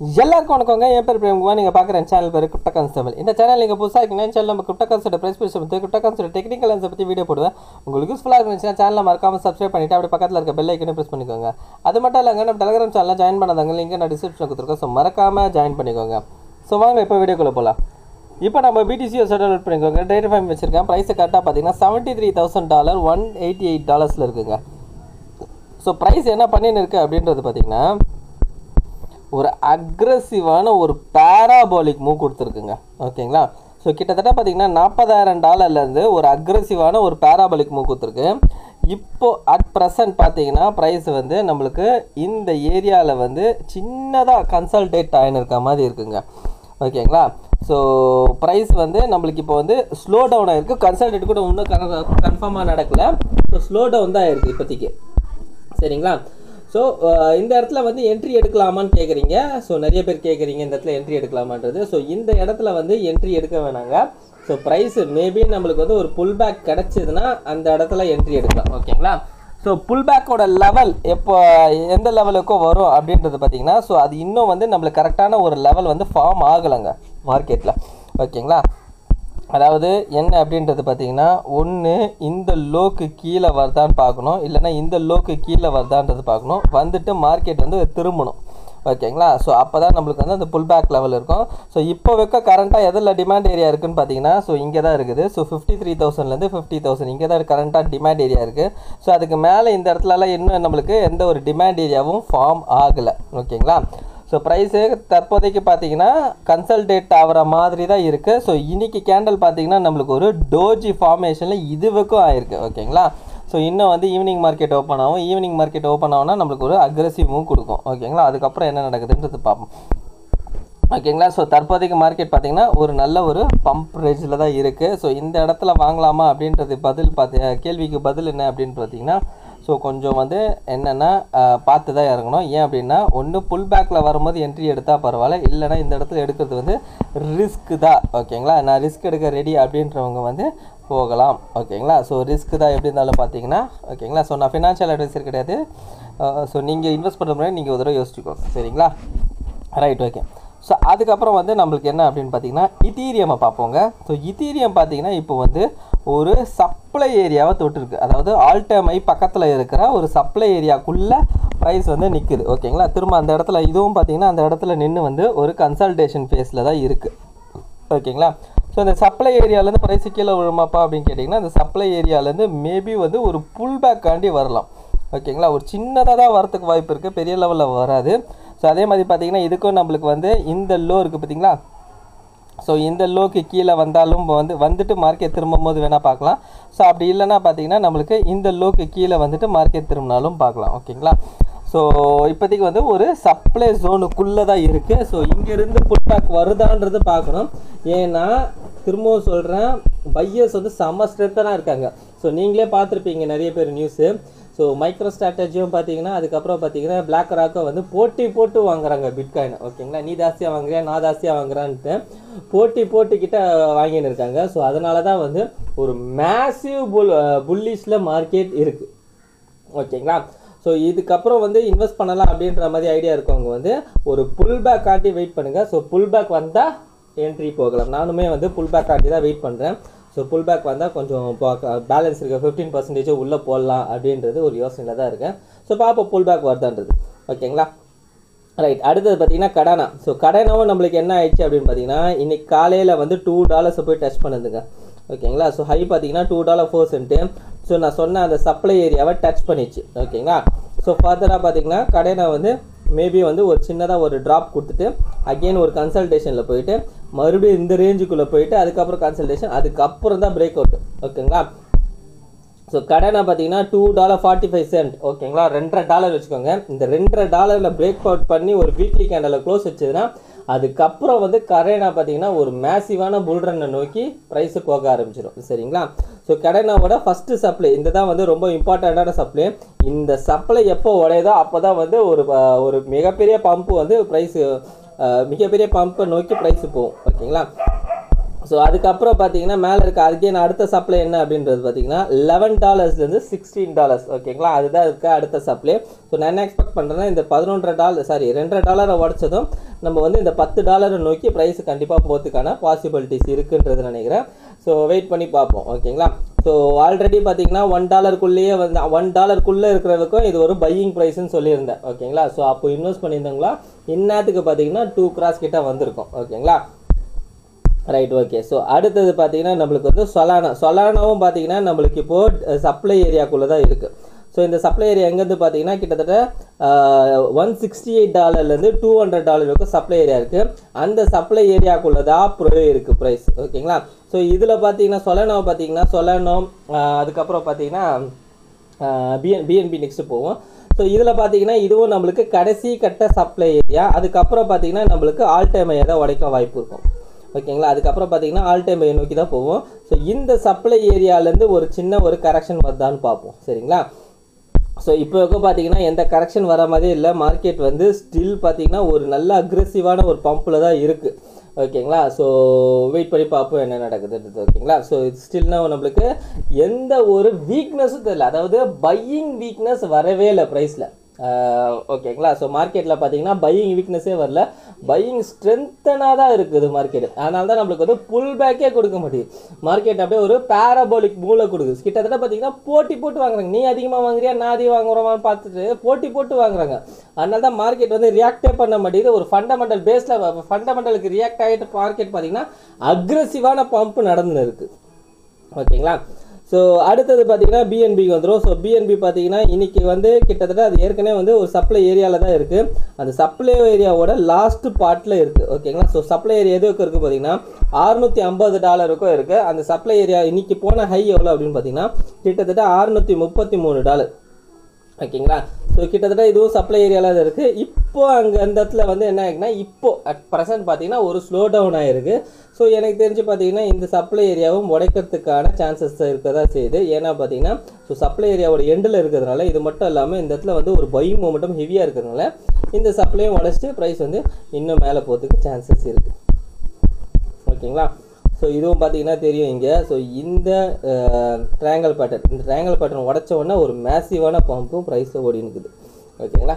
எல்லாருக்கும் வணக்கங்க. என் பேர் பிரேம்குமார். நீங்கள் பார்க்குற சேனல் பேர் கிரிப்டோ கான்ஸ்டபிள். இந்த சேனல் நீங்கள் புதுசாக இருக்கீங்கன்னா சேனல் நம்ம கிரிப்டோ கான்ஸ்டபிள் ப்ரைஸ் பற்றி கிரிப்டோ கான்ஸ்டபிள் டெக்னிக்கல் ஆன்சர் பற்றி வீடியோ போடுவேன். உங்களுக்கு யூஸ்ஃபுல்லாக இருந்துச்சுன்னா சேனலை மறக்காமல் சப்ஸ்கிரைப் பண்ணிவிட்டு அப்படி பக்கத்தில் இருக்க பெல் ஐக்கனை ப்ரெஸ் பண்ணிக்கோங்க. அது மட்டும் இல்லைங்க, நம்ம டெலிகிராம் சேனலில் ஜாயின் பண்ணாதவங்க லிங்க் நான் டிஸ்கிரிப்ஷனில் கொடுத்துருக்கோம். ஸோ மறக்காமல் ஜாயின் பண்ணிக்கோங்க. ஸோ வாங்க இப்போ வீடியோக்குள்ளே போகலாம். இப்போ நம்ம பிடிசி செட்டில் பண்ணிக்கோங்க. டேட்டா ஃபைம் வச்சிருக்கேன். ப்ரைஸை கரெக்டாக பார்த்தீங்கன்னா $73,000 $188 இருக்குங்க. ஸோ ப்ரைஸ் என்ன பண்ணின்னு இருக்குது அப்படின்றது பார்த்தீங்கன்னா ஒரு அக்ரெசிவான ஒரு பேராபாலிக் மூவ் கொடுத்துருக்குங்க. ஓகேங்களா? ஸோ கிட்டத்தட்ட பார்த்தீங்கன்னா $40,000 ஒரு அக்ரெசிவான ஒரு பேராபாலிக் மூவ் கொடுத்துருக்கு. இப்போது அட் ப்ரெசன்ட் பார்த்தீங்கன்னா ப்ரைஸ் வந்து நம்மளுக்கு இந்த ஏரியாவில் வந்து சின்னதாக கன்சல்டேட் ஆகின்னு இருக்க மாதிரி இருக்குங்க. ஓகேங்களா? ஸோ ப்ரைஸ் வந்து நம்மளுக்கு இப்போ வந்து ஸ்லோ டவுன் ஆகிருக்கு. கன்சல்டேட் கூட இன்னும் கன்ஃபார்மாக நடக்கலை. ஸோ ஸ்லோ டவுன் தான் ஆகிருக்கு இப்போதைக்கு. சரிங்களா? ஸோ இந்த இடத்துல வந்து என்ட்ரி எடுக்கலாமான்னு கேட்குறீங்க. ஸோ நிறைய பேர் கேட்குறீங்க இந்த இடத்துல என்ட்ரி எடுக்கலாமான்றது. ஸோ இந்த இடத்துல வந்து என்ட்ரி எடுக்க வேணாங்க. ஸோ ப்ரைஸ் மேபி நம்மளுக்கு வந்து ஒரு புல் பேக் கிடச்சிதுன்னா அந்த இடத்துல என்ட்ரி எடுக்கலாம். ஓகேங்களா? ஸோ புல் பேக்கோட லெவல் எப்போ எந்த லெவலுக்கோ வரும் அப்படின்றது பார்த்தீங்கன்னா ஸோ அது இன்னும் வந்து நம்மளுக்கு கரெக்டான ஒரு லெவல் வந்து ஃபார்ம் ஆகலைங்க மார்க்கெட்டில். ஓகேங்களா? அதாவது என்ன அப்படின்றது பார்த்தீங்கன்னா ஒன்று இந்த லோக்கு கீழே வருதான்னு பார்க்கணும், இல்லைனா இந்த லோக்கு கீழே வருதான்றது பார்க்கணும். வந்துட்டு மார்க்கெட் வந்து திரும்பணும். ஓகேங்களா? ஸோ அப்போ தான் நம்மளுக்கு வந்து அந்த புல் பேக் லெவல் இருக்கும். ஸோ இப்போ வைக்க கரண்ட்டாக எதில் டிமாண்ட் ஏரியா இருக்குதுன்னு பார்த்தீங்கன்னா ஸோ இங்கே தான் இருக்குது. ஸோ 53,000 50,000 இங்கே தான் கரண்ட்டாக டிமாண்ட் ஏரியா இருக்குது. ஸோ அதுக்கு மேலே இந்த இடத்துலலாம் இன்னும் நம்மளுக்கு எந்த ஒரு டிமாண்ட் ஏரியாவும் ஃபார்ம் ஆகலை. ஓகேங்களா? ஸோ ப்ரைஸு தற்போதைக்கு பார்த்தீங்கன்னா கன்சல்டேட் ஆகிற மாதிரி தான் இருக்குது. ஸோ இன்றைக்கி கேண்டல் பார்த்தீங்கன்னா நம்மளுக்கு ஒரு டோஜி ஃபார்மேஷனில் இதுவரைக்கும் ஆயிருக்கு. ஓகேங்களா? ஸோ இன்னும் வந்து ஈவினிங் மார்க்கெட் ஓப்பன் ஆகும். ஈவினிங் மார்க்கெட் ஓப்பன் ஆகும்னா நம்மளுக்கு ஒரு அக்ரெசிவ் மூவ் கொடுக்கும். ஓகேங்களா? அதுக்கப்புறம் என்ன நடக்குதுன்றது பார்ப்போம். ஓகேங்களா? ஸோ தற்போதைக்கு மார்க்கெட் பார்த்திங்கன்னா ஒரு நல்ல ஒரு பம்ப் ரேஞ்சில் தான் இருக்குது. ஸோ இந்த இடத்துல வாங்கலாமா அப்படின்றது கேள்விக்கு பதில் என்ன அப்படின்னு பார்த்தீங்கன்னா ஸோ கொஞ்சம் வந்து என்னென்னா பார்த்து தான் இறங்கணும். ஏன் அப்படின்னா ஒன்று புல் பேக்கில் வரும்போது என்ட்ரி எடுத்தால் பரவாயில்ல, இல்லைனா இந்த இடத்துல எடுக்கிறது வந்து ரிஸ்க்கு தான். ஓகேங்களா? நான் ரிஸ்க் எடுக்க ரெடி அப்படின்றவங்க வந்து போகலாம். ஓகேங்களா? ஸோ ரிஸ்க்கு தான் எப்படி இருந்தாலும் பார்த்தீங்கன்னா. ஓகேங்களா? ஸோ நான் ஃபினான்ஷியல் அட்வைசர் கிடையாது. ஸோ நீங்கள் இன்வெஸ்ட் பண்ணுற முன்னாடி நீங்கள் ஒரு தடவை யோசிச்சுக்கோங்க. சரிங்களா? ரைட். ஓகே. ஸோ அதுக்கப்புறம் வந்து நம்மளுக்கு என்ன அப்படின்னு பார்த்தீங்கன்னா இத்தீரியமை பார்ப்போங்க. ஸோ இத்தீரியம் பார்த்தீங்கன்னா இப்போ வந்து ஒரு சப்ளை ஏரியாவை தொட்டிருக்கு. அதாவது ஆல் டைம் ஐ பக்கத்தில் இருக்கிற ஒரு சப்ளை ஏரியாக்குள்ளே ப்ரைஸ் வந்து நிற்குது. ஓகேங்களா? திரும்ப அந்த இடத்துல இதுவும் பார்த்தீங்கன்னா அந்த இடத்துல நின்று வந்து ஒரு கன்சல்டேஷன் ஃபேஸில் தான் இருக்குது. ஓகேங்களா? ஸோ இந்த சப்ளை ஏரியாவிலேருந்து ப்ரைஸ் கீழே விழுமாப்பா அப்படின்னு கேட்டிங்கன்னா இந்த சப்ளை ஏரியாவிலேருந்து மேபி வந்து ஒரு புல் பேக்காண்டி வரலாம். ஓகேங்களா? ஒரு சின்னதாக தான் வரத்துக்கு வாய்ப்பு இருக்குது, பெரிய லெவலில் வராது. ஸோ அதே மாதிரி பார்த்திங்கன்னா இதுக்கும் நம்மளுக்கு வந்து இந்த லோ இருக்குது பார்த்திங்களா? ஸோ இந்த லோக்கு கீழே வந்தாலும் வந்துட்டு மார்க்கெட் திரும்பும் போது வேணால் பார்க்கலாம். ஸோ அப்படி இல்லைன்னா பார்த்தீங்கன்னா நம்மளுக்கு இந்த லோக்கு கீழே வந்துட்டு மார்க்கெட் திரும்பினாலும் பார்க்கலாம். ஓகேங்களா? ஸோ இப்போதைக்கு வந்து ஒரு சப்ளை ஜோனுக்குள்ளே தான் இருக்குது. ஸோ இங்கேருந்து புல் பேக் வருதான்றது பார்க்கணும். ஏன்னா திரும்பவும் சொல்கிறேன், பையர்ஸ் வந்து செம்ம ஸ்ட்ரென்த்தனாக இருக்காங்க. ஸோ நீங்களே பார்த்துருப்பீங்க நிறைய பேர் நியூஸு. ஸோ மைக்ரோ ஸ்ட்ராட்டஜியும் பார்த்தீங்கன்னா அதுக்கப்புறம் பார்த்தீங்கன்னா பிளாக் ராக்கை வந்து போட்டு வாங்குறாங்க பிட்காயினை. ஓகேங்களா? நீ ஜாஸ்தியாக வாங்குறியா நான் ஜாஸ்தியாக வாங்குறான்ட்டு போட்டிக்கிட்ட வாங்கின்னு இருக்காங்க. ஸோ அதனால தான் வந்து ஒரு மேசிவ் புல்லிஷில் மார்க்கெட் இருக்குது. ஓகேங்களா? ஸோ இதுக்கப்புறம் வந்து இன்வெஸ்ட் பண்ணலாம் அப்படின்ற மாதிரி ஐடியா இருக்கவங்க வந்து ஒரு புல் பேக் காட்டி வெயிட் பண்ணுங்கள். ஸோ புல் பேக் வந்தால் என்ட்ரி போகலாம். நானுமே வந்து புல் பேக் காட்டி தான் வெயிட் பண்ணுறேன். ஸோ புல் பேக் வந்தால் கொஞ்சம் பேலன்ஸ் இருக்க 15% உள்ளே போடலாம் அப்படின்றது ஒரு யோசனையில் தான் இருக்கேன். ஸோ பார்ப்போம் புல் பேக் வருதான்றது. ஓகேங்களா? ரைட். அடுத்தது பார்த்தீங்கன்னா கடனா. ஸோ கடனாவும் நம்மளுக்கு என்ன ஆயிடுச்சு அப்படின்னு பார்த்தீங்கன்னா இன்றைக்கி காலையில் வந்து $2 போய் டச் பண்ணுதுங்க. ஓகேங்களா? ஸோ ஹை பார்த்தீங்கன்னா $2.04. ஸோ நான் சொன்ன அந்த சப்ளை ஏரியாவை டச் பண்ணிச்சு. ஓகேங்களா? ஸோ ஃபர்தராக பார்த்தீங்கன்னா கடனா வந்து மேபி வந்து ஒரு சின்னதாக ஒரு ட்ராப் கொடுத்துட்டு அகெயின் ஒரு கன்சல்டேஷனில் போயிட்டு மறுபடியும் இந்த ரேஞ்சுக்குள்ளே போயிட்டு அதுக்கப்புறம் கன்சல்டேஷன், அதுக்கப்புறம் தான் பிரேக் அவுட். ஓகேங்களா? ஸோ கடனை பார்த்தீங்கன்னா $2.45. ஓகேங்களா? $2.50 வச்சுக்கோங்க. இந்த $2.50 பிரேக் அவுட் பண்ணி ஒரு வீக்லி கேண்டலில் க்ளோஸ் வச்சதுன்னா அதுக்கப்புறம் வந்து கடனா பார்த்தீங்கன்னா ஒரு மேசிவான புல்ரனை நோக்கி ப்ரைஸு போக ஆரம்பிச்சிடும். சரிங்களா? ஸோ கடனாவோட ஃபஸ்ட்டு சப்ளை இந்த தான் வந்து ரொம்ப இம்பார்ட்டண்ட்டான சப்ளை. இந்த சப்ளை எப்போ உடையதோ அப்போ தான் வந்து ஒரு மிகப்பெரிய பம்பு வந்து ப்ரைஸு மிகப்பெரிய பம்பை நோக்கி ப்ரைஸு போகும். ஓகேங்களா? ஸோ அதுக்கப்புறம் பார்த்தீங்கன்னா மேலே இருக்க அதுக்கே நான் அடுத்த சப்ளை என்ன அப்படின்றது பார்த்தீங்கன்னா $11 $16. ஓகேங்களா, அதுதான் இருக்க அடுத்த சப்ளை. ஸோ நான் என்ன எக்ஸ்பெக்ட் பண்ணுறேன்னா இந்த $2.5 உடச்சதும் நம்ம வந்து இந்த $10 நோக்கி ப்ரைஸ் கண்டிப்பாக போகிறதுக்கான பாசிபிலிட்டிஸ் இருக்குன்றது நினைக்கிறேன். ஸோ வெயிட் பண்ணி பார்ப்போம். ஓகேங்களா, ஸோ ஆல்ரெடி பார்த்தீங்கன்னா $1 வந்து $1 இருக்கிறதுக்கும் இது ஒரு பையிங் ப்ரைஸ்ன்னு சொல்லியிருந்தேன். ஓகேங்களா, ஸோ அப்போ இன்வெஸ்ட் பண்ணியிருந்தவங்களா இன்னத்துக்கு பார்த்தீங்கன்னா 2 கிராஸ் கிட்ட வந்திருக்கும். ஓகேங்களா, ரைட். ஓகே, ஸோ அடுத்தது பார்த்தீங்கன்னா நம்மளுக்கு வந்து சொலானாவும் பார்த்தீங்கன்னா நம்மளுக்கு இப்போது சப்ளை ஏரியாக்குள்ளே தான் இருக்குது. ஸோ இந்த சப்ளை ஏரியா எங்கேருந்து பார்த்தீங்கன்னா கிட்டத்தட்ட $168 $200 வரைக்கும் சப்ளை ஏரியா இருக்குது. அந்த சப்ளை ஏரியாக்குள்ளே தான் இருக்குது ப்ரைஸ். ஓகேங்களா, ஸோ இதில் பார்த்தீங்கன்னா சொலானோ அதுக்கப்புறம் பார்த்தீங்கன்னா பிஎன்பி நெக்ஸ்ட்டு போவோம். ஸோ இதில் பார்த்தீங்கன்னா இதுவும் நம்மளுக்கு கடைசி கட்ட சப்ளை ஏரியா. அதுக்கப்புறம் பார்த்தீங்கன்னா நம்மளுக்கு ஆல் டைம் ஏரியா தான் உடைக்க வாய்ப்பு இருக்கும். ஓகேங்களா, அதுக்கப்புறம் பார்த்தீங்கன்னா ஆல் டைம் ஏரியா நோக்கி தான் போவோம். ஸோ இந்த சப்ளை ஏரியாலேருந்து ஒரு சின்ன ஒரு கரெக்ஷன் வருதான்னு பார்ப்போம். சரிங்களா, ஸோ இப்போ பார்த்தீங்கன்னா எந்த கரெக்ஷன் வர மாதிரி இல்லை. மார்க்கெட் வந்து ஸ்டில் பார்த்தீங்கன்னா ஒரு நல்ல அக்ரெசிவான ஒரு பம்பில் தான் இருக்குது. ஓகேங்களா, ஸோ வெயிட் பண்ணி பார்ப்போம் என்ன நடக்குதுன்றது. ஓகேங்களா, ஸோ இது ஸ்டில்னா நம்மளுக்கு எந்த ஒரு வீக்னஸும் தெரியல, அதாவது பையிங் வீக்னஸ் வரவே இல்லை ப்ரைஸில். ஓகேங்களா, ஸோ மார்க்கெட்டில் பார்த்தீங்கன்னா பையிங் வீக்னஸே வரல, பையிங் ஸ்ட்ரென்த்தனாக தான் இருக்குது மார்க்கெட். அதனால தான் நம்மளுக்கு வந்து புல் பேக்கே கொடுக்க மாட்டேங்குது. மார்க்கெட் அப்படியே ஒரு பேராபோலிக் மூலை கொடுக்குது. கிட்டத்தட்ட பார்த்தீங்கன்னா போட்டி போட்டு வாங்குறாங்க. நீ அதிகமாக வாங்குறியா நான் அதிகம் வாங்குறோமான்னு பார்த்துட்டு போட்டி போட்டு வாங்குறாங்க. அதனால தான் மார்க்கெட் வந்து ரியாக்டே பண்ண மாட்டேங்குது. ஒரு ஃபண்டமெண்டல் பேஸில் ஃபண்டமெண்டலுக்கு ரியாக்ட் ஆகிட்டு மார்க்கெட் பார்த்தீங்கன்னா அக்ரெசிவான பம்ப் நடந்துன்னு இருக்குது. ஓகேங்களா, ஸோ அடுத்தது பார்த்தீங்கன்னா பிஎன்பிக்கு வந்துடும். ஸோ பிஎன்பி பார்த்தீங்கன்னா இன்றைக்கி வந்து கிட்டத்தட்ட அது ஏற்கனவே வந்து ஒரு சப்ளை ஏரியாவில் தான் இருக்குது. அந்த சப்ளை ஏரியாவோட லாஸ்ட்டு பார்ட்டில் இருக்குது. ஓகேங்களா, ஸோ சப்ளை ஏரியா எதுக்கு இருக்குது பார்த்தீங்கன்னா $650 இருக்குது. அந்த சப்ளை ஏரியா இன்றைக்கி போன ஹை எவ்வளோ அப்படின்னு பார்த்தீங்கன்னா கிட்டத்தட்ட $633. ஓகேங்களா, ஸோ கிட்டத்தட்ட இதுவும் சப்ளை ஏரியாவில் தான் இருக்குது. இப்போது அங்கே அந்த இடத்துல வந்து என்ன ஆகுதுன்னா இப்போது அட் ப்ரெசென்ட் பார்த்தீங்கன்னா ஒரு ஸ்லோ டவுன் ஆகிருக்கு. ஸோ எனக்கு தெரிஞ்சு பார்த்தீங்கன்னா இந்த சப்ளை ஏரியாவும் உடைக்கிறதுக்கான சான்சஸ் இருக்க தான் செய்யுது. ஏன்னா பார்த்தீங்கன்னா ஸோ சப்ளை ஏரியாவோட எண்டில் இருக்கிறதுனால இது மட்டும் இல்லாமல் இந்த இடத்துல வந்து ஒரு பையிங் மொமெண்டம் ஹெவியாக இருக்கிறதுனால இந்த சப்ளையும் உடைச்சிட்டு ப்ரைஸ் வந்து இன்னும் மேலே போகிறதுக்கு சான்சஸ் இருக்குது. ஓகேங்களா, ஸோ இதுவும் பார்த்தீங்கன்னா தெரியும் இங்கே. ஸோ இந்த ட்ரையாங்கல் பேட்டர்ன் உடச்ச உடனே ஒரு மேசிவான பம்பும் ப்ரைஸை ஓடி இருக்குது. ஓகேங்களா,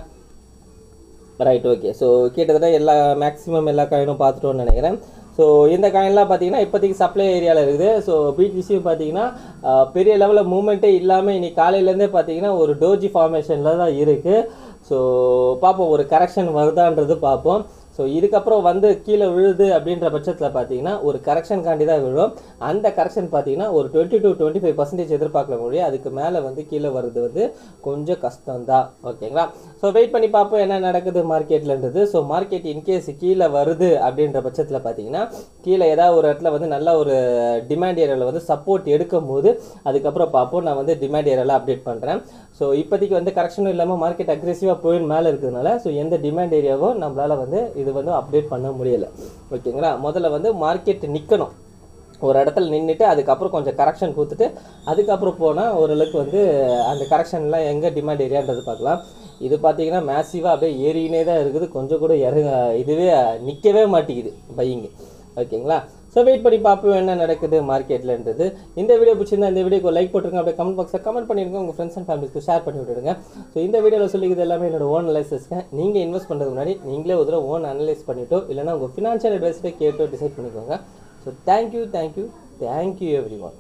ரைட். ஓகே, ஸோ கிட்டத்தட்ட மேக்ஸிமம் எல்லா காயினும் பார்த்துட்டோன்னு நினைக்கிறேன். ஸோ இந்த காயின்லாம் பார்த்தீங்கன்னா இப்போதைக்கு சப்ளை ஏரியாவில் இருக்குது. ஸோ பிடிசியும் பார்த்தீங்கன்னா பெரிய லெவலில் மூவ்மெண்ட்டே இல்லாமல் இன்றைக்கி காலையிலேருந்தே பார்த்தீங்கன்னா ஒரு டோஜி ஃபார்மேஷனில் தான் இருக்குது. ஸோ பார்ப்போம் ஒரு கரெக்ஷன் வருதான்றது பார்ப்போம். ஸோ இதுக்கப்புறம் வந்து கீழே விழுது அப்படின்ற பட்சத்தில் பார்த்தீங்கன்னா ஒரு கரெக்ஷன் காண்டி தான் விழும். அந்த கரெக்ஷன் பார்த்தீங்கன்னா ஒரு 20 to 25% எதிர்பார்க்கல முடியும். அதுக்கு மேலே வந்து கீழே வருது வந்து கொஞ்சம் கஷ்டம்தான். ஓகேங்களா, ஸோ வெயிட் பண்ணி பார்ப்போம் என்ன நடக்குது மார்க்கெட்லன்றது. ஸோ மார்க்கெட் இன்கேஸ் கீழே வருது அப்படின்ற பட்சத்தில் பார்த்தீங்கன்னா கீழே ஏதாவது ஒரு இடத்துல வந்து நல்ல ஒரு டிமாண்ட் ஏரியாவில் வந்து சப்போர்ட் எடுக்கும் போது அதுக்கப்புறம் பார்ப்போம். நான் வந்து டிமாண்ட் ஏரியாவில் அப்டேட் பண்ணுறேன். ஸோ இப்போதைக்கு வந்து கரெக்ஷனும் இல்லாமல் மார்க்கெட் அக்ரெசிவாக போயின் மேலே இருக்கிறதுனால ஸோ எந்த டிமாண்ட் ஏரியாவும் நம்மளால் வந்து இது வந்து அப்டேட் பண்ண முடியலை. ஓகேங்களா, முதல்ல வந்து மார்க்கெட் நிற்கணும், ஒரு இடத்துல நின்றுட்டு அதுக்கப்புறம் கொஞ்சம் கரெக்ஷன் கொடுத்துட்டு அதுக்கப்புறம் போனால் ஓரளவுக்கு வந்து அந்த கரெக்ஷன்லாம் எங்கே டிமாண்ட் ஏரியான்றது பார்க்கலாம். இது பார்த்தீங்கன்னா மேசிவாக அப்படியே ஏறினே தான் இருக்குது, கொஞ்சம் கூட இதுவே நிற்கவே மாட்டேங்குது பையிங்கு. ஓகேங்களா, ஸோ வெயிட் பண்ணி பார்ப்போம் என்ன நடக்குது மார்க்கெட்லன்றது. இந்த வீடியோ பிடிச்சிருந்தா இந்த வீடியோக்கு லைக் போட்டுருங்க, அப்படியே கமெண்ட் பாக்ஸில் கமெண்ட் பண்ணிடுங்க, உங்கள் ஃப்ரெண்ட்ஸ் அண்ட் ஃபேமிலிஸ்க்கு ஷேர் பண்ணி விட்டுருங்க. ஸோ இந்த வீடியோவில் சொல்லிக்கிறது எல்லாமே என்னோட ஓன் அனலைசிஸ்க்கு. நீங்கள் இன்வெஸ்ட் பண்ணுறதுக்கு முன்னாடி நீங்களே ஒரு தடவை ஓன் அனலைஸ் பண்ணிவிட்டோ இல்லைனா உங்கள் ஃபினான்ஷியல் அட்வைஸரை கேட்டோ டிசைட் பண்ணிக்கோங்க. So thank you every one.